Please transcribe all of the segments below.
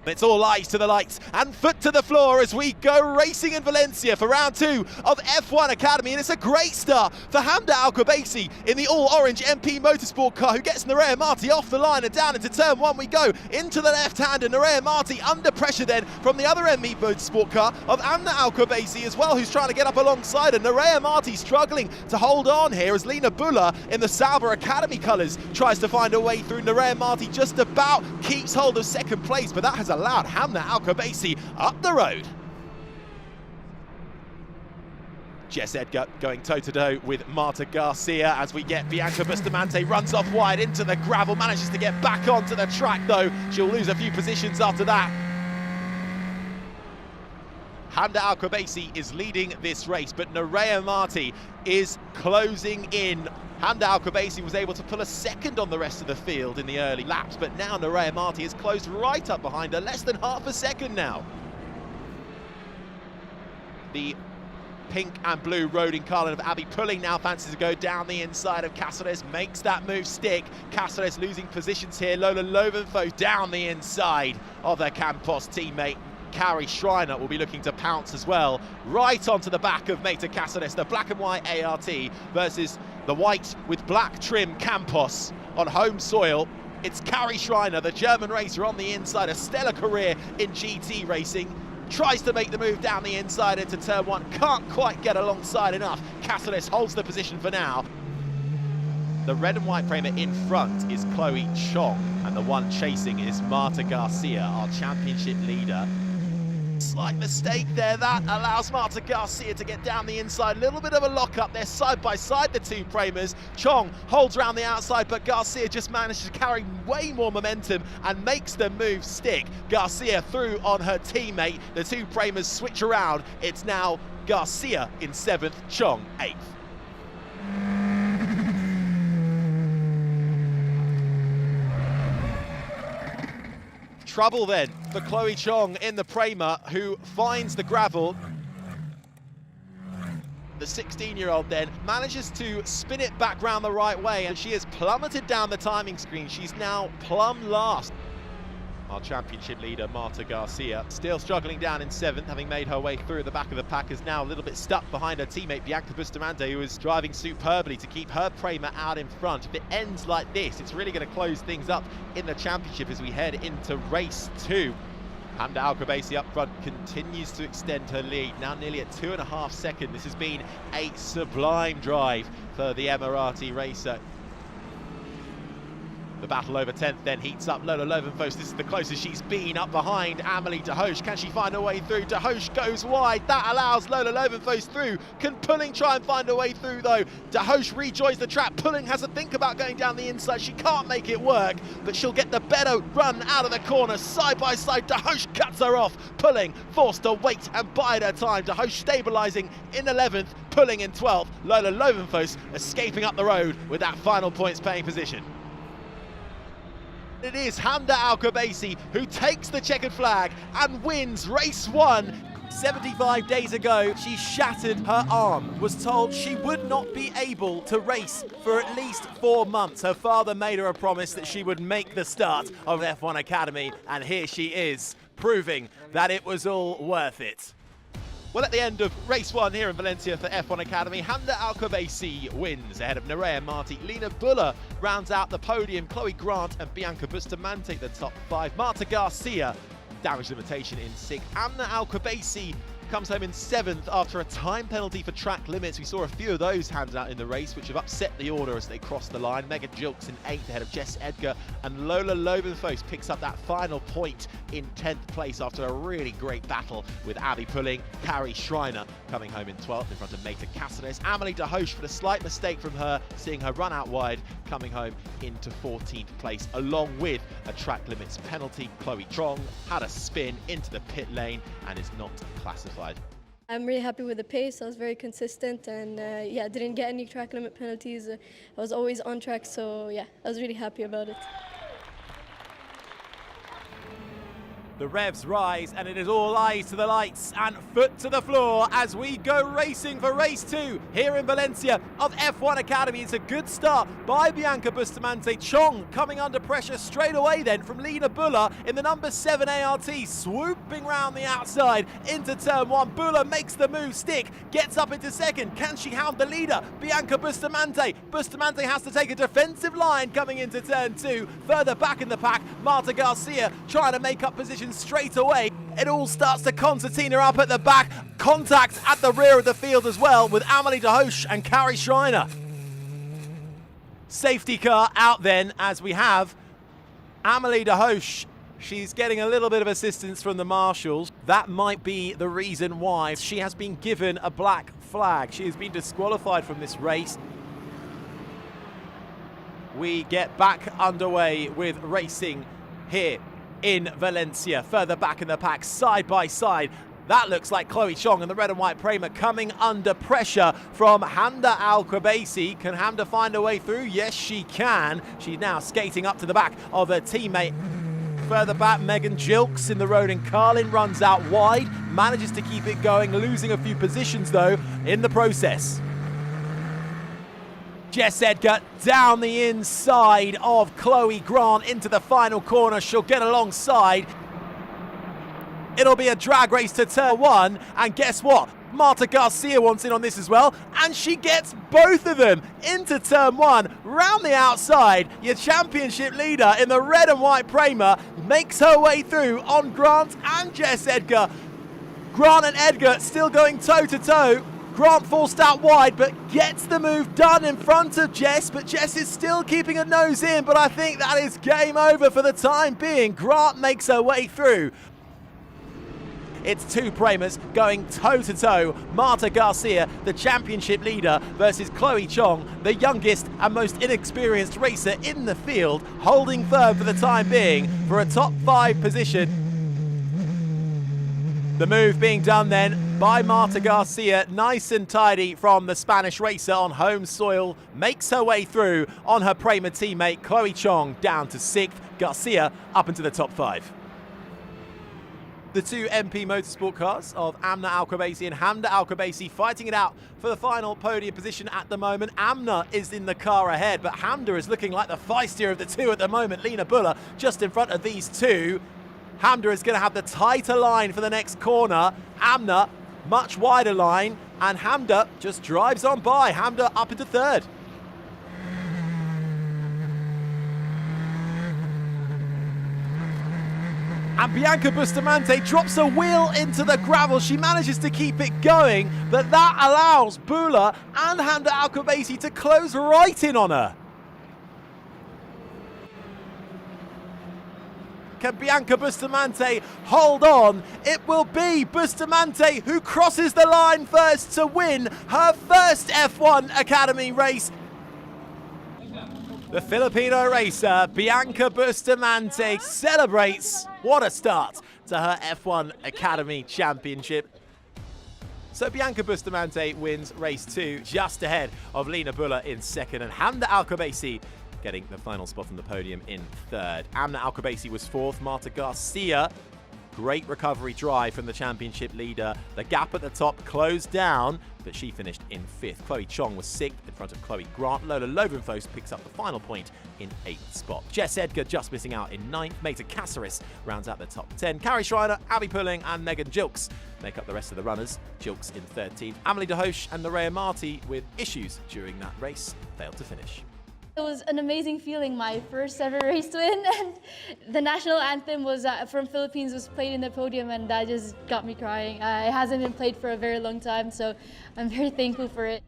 It's all eyes to the lights and foot to the floor as we go racing in Valencia for round 2 of F1 Academy, and it's a great start for Hamda Al Qubaisi in the all-orange MP Motorsport car, who gets Nerea Marti off the line, and down into turn 1 we go into the left-hander. Nerea Marti under pressure then from the other MP Motorsport car of Hamda Al Qubaisi as well, who's trying to get up alongside her. Nerea Marti struggling to hold on here as Lena Buller in the Sauber Academy colours tries to find her way through. Nerea Marti just about keeps hold of second place, but that has allowed Hamda Al Qubaisi up the road. Jess Edgar going toe-to-toe with Marta Garcia as we get Bianca Bustamante runs off wide into the gravel, manages to get back onto the track though. She'll lose a few positions after that. Hamda Al Qubaisi is leading this race, but Nerea Marti is closing in. Hamda Al Qubaisi was able to pull a second on the rest of the field in the early laps, but now Nerea Marti is closed right up behind her, less than half a second now. The pink and blue Rodin Carlin of Abby Pulling now fancies to go down the inside of Cáceres, makes that move stick. Cáceres losing positions here. Lola Lovenfo down the inside of their Campos teammate. Carrie Schreiner will be looking to pounce as well, right onto the back of Meta Cáceres. The black and white ART versus the white with black trim Campos on home soil. It's Carrie Schreiner, the German racer, on the inside. A stellar career in GT racing. Tries to make the move down the inside into turn 1. Can't quite get alongside enough. Cáceres holds the position for now. The red and white framer in front is Chloe Chong, and the one chasing is Marta Garcia, our championship leader. Slight mistake there, that allows Marta Garcia to get down the inside. A little bit of a lock-up there, side by side, the two framers. Chong holds around the outside, but Garcia just manages to carry way more momentum and makes the move stick. Garcia through on her teammate. The two framers switch around. It's now Garcia in 7th, Chong 8th. Trouble then for Chloe Chong in the Prema, who finds the gravel. The 16-year-old then manages to spin it back round the right way, and she has plummeted down the timing screen. She's now plumb last. Our championship leader, Marta Garcia, still struggling down in 7th, having made her way through the back of the pack, is now a little bit stuck behind her teammate, Bianca Bustamante, who is driving superbly to keep her Prema out in front. If it ends like this, it's really going to close things up in the championship as we head into race 2. Hamda Al Qubaisi up front continues to extend her lead, now nearly at 2.5 seconds. This has been a sublime drive for the Emirati racer. The battle over 10th then heats up. Lola Lovenfos, this is the closest she's been up behind Amelie de Hoche. Can she find her way through? De Hoche goes wide. That allows Lola Lovenfos through. Can Pulling try and find her way through though? De Hoche rejoins the track. Pulling has a think about going down the inside. She can't make it work, but she'll get the better run out of the corner. Side by side, De Hoche cuts her off. Pulling forced to wait and bide her time. De Hoche stabilising in 11th, Pulling in 12th. Lola Lovenfos escaping up the road with that final points paying position. It is Hamda Al Qubaisi who takes the checkered flag and wins race 1. 75 days ago, she shattered her arm, was told she would not be able to race for at least 4 months. Her father made her a promise that she would make the start of F1 Academy, and here she is, proving that it was all worth it. Well, at the end of race 1 here in Valencia for F1 Academy, Hamda Al Qubaisi wins ahead of Nerea Marti. Lena Buller rounds out the podium. Chloe Grant and Bianca Bustamante the top 5. Marta Garcia, damage limitation in 6th. Hamda Al Qubaisi comes home in 7th after a time penalty for track limits. We saw a few of those handed out in the race, which have upset the order as they cross the line. Megan Jilks in 8th ahead of Jess Edgar, and Lola Lovenfos picks up that final point in 10th place after a really great battle with Abby Pulling. Carrie Schreiner coming home in 12th in front of Meta Cáceres. Amelie de Hoche, for a slight mistake from her, seeing her run out wide, coming home into 14th place, along with a track limits penalty. Chloe Chong had a spin into the pit lane and is not classified. I'm really happy with the pace. I was very consistent, and yeah, didn't get any track limit penalties. I was always on track, so yeah, I was really happy about it. The revs rise, and it is all eyes to the lights and foot to the floor as we go racing for race 2 here in Valencia of F1 Academy. It's a good start by Bianca Bustamante. Chong coming under pressure straight away then from Lena Buller in the number 7 ART, swooping round the outside into turn 1. Buller makes the move stick, gets up into second. Can she hound the leader, Bianca Bustamante? Bustamante has to take a defensive line coming into turn 2. Further back in the pack, Marta Garcia trying to make up position straight away. It all starts to concertina up at the back. Contact at the rear of the field as well with Amelie de Hoche and Carrie Schreiner. Safety car out then as we have Amelie de Hoche. She's getting a little bit of assistance from the marshals. That might be the reason why she has been given a black flag. She has been disqualified from this race. We get back underway with racing here in Valencia. Further back in the pack, side by side, that looks like Chloe Chong and the red and white Prema coming under pressure from Hamda Al-Qubaisi. Can Hamda find a way through? Yes, she can. She's now skating up to the back of her teammate. Further back, Megan Jilks in the road, and Carlin runs out wide, manages to keep it going, losing a few positions though in the process. Jess Edgar down the inside of Chloe Grant into the final corner. She'll get alongside. It'll be a drag race to turn 1. And guess what? Marta Garcia wants in on this as well. And she gets both of them into turn 1. Round the outside, your championship leader in the red and white Prema makes her way through on Grant and Jess Edgar. Grant and Edgar still going toe to toe. Grant forced out wide, but gets the move done in front of Jess, but Jess is still keeping a nose in, but I think that is game over for the time being. Grant makes her way through. It's two Premas going toe-to-toe. Marta Garcia, the championship leader, versus Chloe Chong, the youngest and most inexperienced racer in the field, holding firm for the time being for a top 5 position. The move being done then by Marta Garcia, nice and tidy from the Spanish racer on home soil, makes her way through on her Prema teammate Chloe Chong down to 6th, Garcia up into the top 5. The two MP Motorsport cars of Amna Al-Qubaisi and Hamda Al-Qubaisi fighting it out for the final podium position at the moment. Amna is in the car ahead, but Hamda is looking like the feistier of the two at the moment. Lena Buller just in front of these two. Hamda is going to have the tighter line for the next corner. Amna, much wider line, and Hamda just drives on by. Hamda up into 3rd. And Bianca Bustamante drops a wheel into the gravel. She manages to keep it going, but that allows Buller and Hamda Al-Qubaisi to close right in on her. Can Bianca Bustamante hold on? It will be Bustamante who crosses the line first to win her first F1 Academy race. The Filipino racer, Bianca Bustamante, celebrates. What a start to her F1 Academy Championship. So Bianca Bustamante wins race 2 just ahead of Lena Buller in 2nd and Hamda Al-Qubaisi getting the final spot on the podium in 3rd. Amna Al-Qubaisi was 4th. Marta Garcia, great recovery drive from the championship leader. The gap at the top closed down, but she finished in 5th. Chloe Chong was 6th in front of Chloe Grant. Lola Lovenfos picks up the final point in 8th spot. Jess Edgar just missing out in 9th. Meta Caceres rounds out the top 10. Carrie Schreiner, Abby Pulling and Megan Jilks make up the rest of the runners. Jilks in 13th. Amelie de Hoche and Nerea Marti, with issues during that race, failed to finish. It was an amazing feeling, my first ever race win, and the national anthem was from Philippines was played in the podium, and that just got me crying. It hasn't been played for a very long time, so I'm very thankful for it.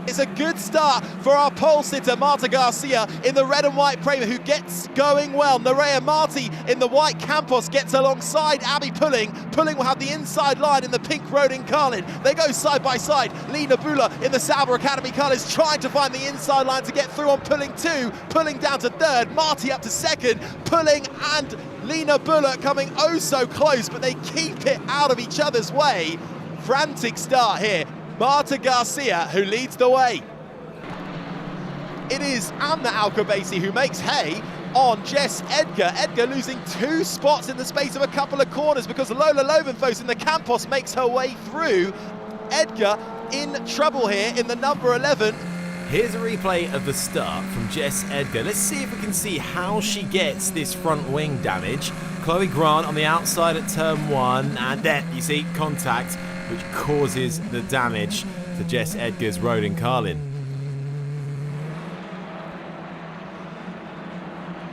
It's a good start for our pole sitter, Marta Garcia, in the red and white Prema, who gets going well. Nerea Marti in the white Campos gets alongside Abby Pulling. Pulling will have the inside line in the pink Rodin Carlin. They go side by side. Lena Buller in the Sauber Academy car is trying to find the inside line to get through on Pulling 2. Pulling down to 3rd. Marti up to 2nd. Pulling and Lena Buller coming oh so close, but they keep it out of each other's way. Frantic start here. Marta Garcia who leads the way. It is Amna Al-Qubaisi who makes hay. on Jess Edgar. Edgar losing 2 spots in the space of a couple of corners because Lola Lovenfos in the Campos makes her way through. Edgar in trouble here in the number 11. Here's a replay of the start from Jess Edgar. Let's see if we can see how she gets this front wing damage. Chloe Grant on the outside at turn 1, and then you see contact, which causes the damage to Jess Edgar's Roden Carlin.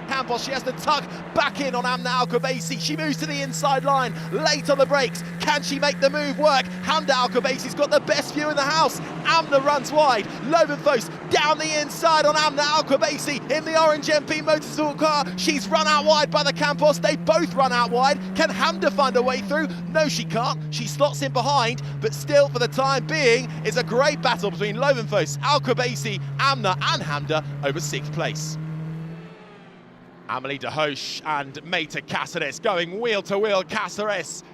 Campos, she has to tuck back in on Amna Al-Qubaisi. She moves to the inside line, late on the brakes. Can she make the move work? Hamda Al-Qubaisi's got the best view in the house. Amna runs wide. Lovenfos down the inside on Amna Al-Qubaisi in the orange MP Motorsport car. She's run out wide by the Campos. They both run out wide. Can Hamda find a way through? No, she can't. She slots in behind, but still, for the time being, it's a great battle between Lovenfos, Al-Qubaisi, Amna and Hamda over 6th place. Amelie de Hoche and Meta Cáceres going wheel to wheel. Cáceres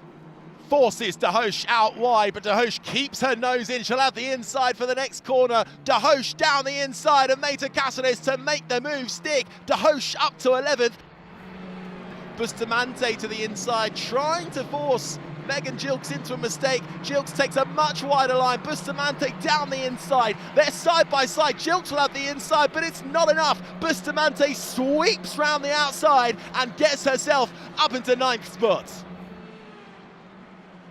forces de Hoche out wide, but de Hoche keeps her nose in. She'll have the inside for the next corner. De Hoche down the inside and Meta Cáceres to make the move stick. De Hoche up to 11th. Bustamante to the inside, trying to force Megan Gilks into a mistake. Gilks takes a much wider line. Bustamante down the inside. They're side by side. Gilks will have the inside, but it's not enough. Bustamante sweeps round the outside and gets herself up into 9th spot.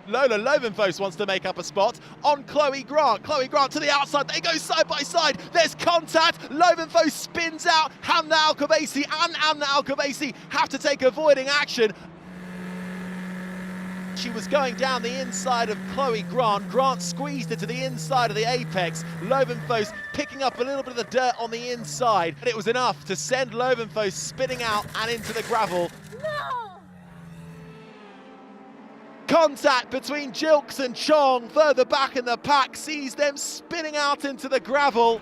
Lola Lovenfos wants to make up a spot on Chloe Grant. Chloe Grant to the outside. They go side by side. There's contact. Lovenfos spins out. Hamna Al-Qubaisi and Amna Al-Qubaisi have to take avoiding action. She was going down the inside of Chloe Grant. Grant squeezed it to the inside of the apex. Lovenfos picking up a little bit of the dirt on the inside. And it was enough to send Lovenfos spinning out and into the gravel. No! Contact between Gilks and Chong further back in the pack sees them spinning out into the gravel.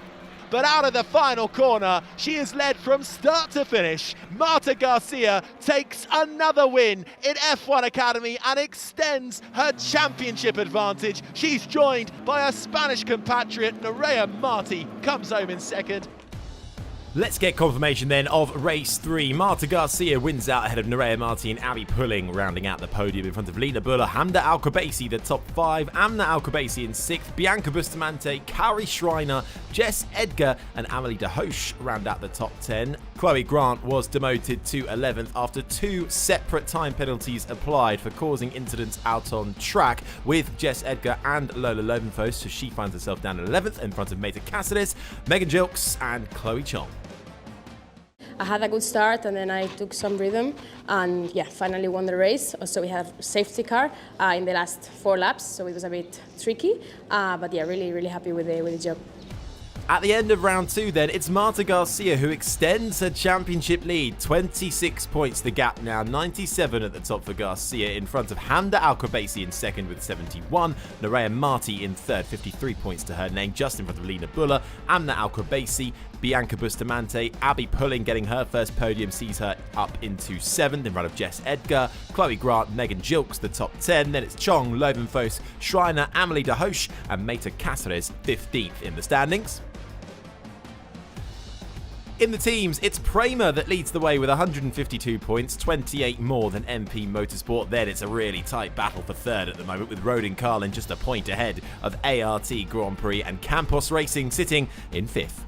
But out of the final corner, she is led from start to finish. Marta Garcia takes another win in F1 Academy and extends her championship advantage. She's joined by her Spanish compatriot, Nerea Marti, comes home in 2nd. Let's get confirmation then of race 3. Marta Garcia wins out ahead of Nerea Marti and Abby Pulling, rounding out the podium in front of Lena Buller, Hamda Al-Qubaisi, the top 5, Amna Al-Qubaisi in 6th, Bianca Bustamante, Kauri Schreiner, Jess Edgar and Amelie de Hoche round out the top 10. Chloe Grant was demoted to 11th after 2 separate time penalties applied for causing incidents out on track with Jess Edgar and Lola Lovenfos, so she finds herself down at 11th in front of Meta Cáceres, Megan Gilks and Chloe Chong. I had a good start and then I took some rhythm and finally won the race. Also we have a safety car in the last 4 laps, so it was a bit tricky, but really happy with the job. At the end of round 2 then, it's Marta Garcia who extends her championship lead. 26 points the gap now, 97 at the top for Garcia in front of Hamda Al-Qubaisi in 2nd with 71, Nerea Marti in 3rd, 53 points to her name, just in front of Lena Buller, Amna Al-Qubaisi, Bianca Bustamante, Abby Pulling getting her first podium sees her up into 7th in front of Jess Edgar, Chloe Grant, Megan Gilks the top 10, then it's Chong, Lovenfos, Schreiner, Amelie de Hoche and Meta Cáceres 15th in the standings. In the teams, it's Prema that leads the way with 152 points, 28 more than MP Motorsport. Then it's a really tight battle for 3rd at the moment, with Roden Carlin just a point ahead of ART Grand Prix and Campos Racing sitting in 5th.